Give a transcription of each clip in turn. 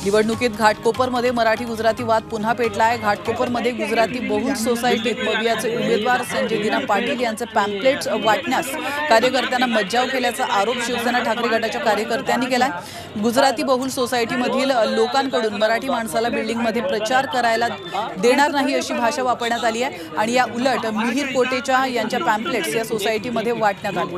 निवडणुकीत घाटकोपरमध्ये मराठी गुजराती वाद पुन्हा पेटलाय। घाटकोपरमध्ये गुजराती बहुल सोसायटीत मवियाचे उमेदवार संजय दिना पाटील यांचे पॅम्पलेट्स वाटण्यास कार्यकर्त्यांना मज्जाव केल्याचा आरोप शिवसेना ठाकरे गटाच्या कार्यकर्त्यांनी केलाय। गुजराती बहुल सोसायटीमधील लोकांकडून मराठी माणसाला बिल्डिंगमध्ये प्रचार करायला देणार नाही अशी भाषा वापरण्यात आली आहे आणि या उलट मिहिर कोटेचा यांच्या पॅम्पलेट्स या सोसायटीमध्ये वाटण्यात आले।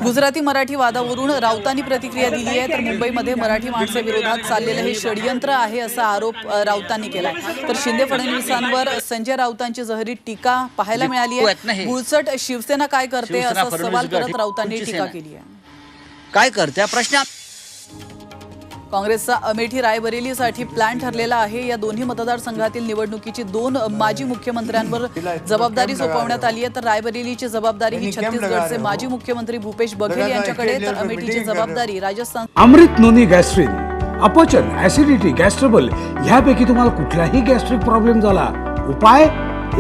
गुजराती मराठी वादावरून राऊतांनी प्रतिक्रिया दिली आहे, तर मुंबईमध्ये मराठी माणसाविरोधात चाललेलं हे षडयंत्र आहे असा आरोप राऊतांनी केलाय। तर शिंदे फडणवीसांवर संजय राऊतांची जहरी टीका पाहायला मिळाली आहे। गुळचट शिवसेना काय करते असा सवाल करत राऊतांनी टीका केली आहे। काय करते प्रश्न? काँग्रेसचा अमेठी रायबरेलीसाठी प्लॅन ठरलेला आहे। या दोन्ही मतदारसंघातील निवडणुकीची 2 माजी मुख्यमंत्र्यांवर जबाबदारी सोपवण्यात आली आहे। तर रायबरेलीची जबाबदारी ही छत्तीसगडचे माजी मुख्यमंत्री भूपेश बघेल यांच्याकडे, तर अमेठीची जबाबदारी राजस्थान। अमृत नोनी गॅस्ट्रिन, अपचन, ऍसिडिटी, गॅस्ट्रबल ह्यापैकी तुम्हाला कुठलाही गॅस्ट्रिक प्रॉब्लेम झाला, उपाय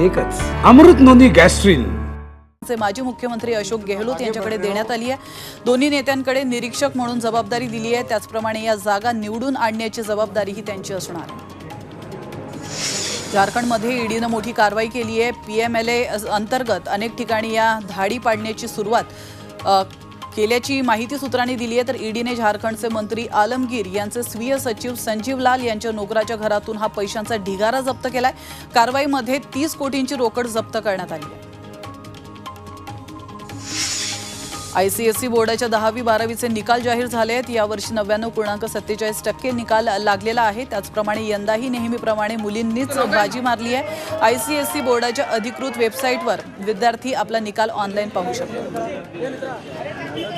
एकच, अमृत नोनी गॅस्ट्रिन। माजी मुख्यमंत्री अशोक गेहलोत यांच्याकडे देण्यात आली आहे। दोन्ही नेत्यांकडे निरीक्षक म्हणून जबाबदारी दिली आहे। त्याचप्रमाणे या जागा निवडून आणण्याची जबाबदारी ही त्यांची असणार आहे। झारखंडमध्ये ईडीने मोठी कारवाई केली आहे। पीएमएलए अंतर्गत अनेक ठिकाणी या धाडी पाडण्याची सुरुवात केल्याची माहिती सूत्रांनी दिली आहे। तर ईडीने झारखंडचे मंत्री आलमगीर यांचे स्वीय सचिव संजीव लाल यांच्या नोकराच्या घरातून हा पैशांचा ढिगारा जप्त केलाय। कारवाईमध्ये 30 कोटींची रोकड जप्त करण्यात आली आहे। आयसीएसई बोर्डाच्या 10वी-12वीचे निकाल जाहीर झाले आहेत। यावर्षी 99.47% निकाल लागलेला आहे। त्याचप्रमाणे यंदाही नेहमीप्रमाणे मुलींनीच बाजी मारली आहे। आयसीएसई बोर्डाच्या अधिकृत वेबसाईटवर विद्यार्थी आपला निकाल ऑनलाईन पाहू शकतात।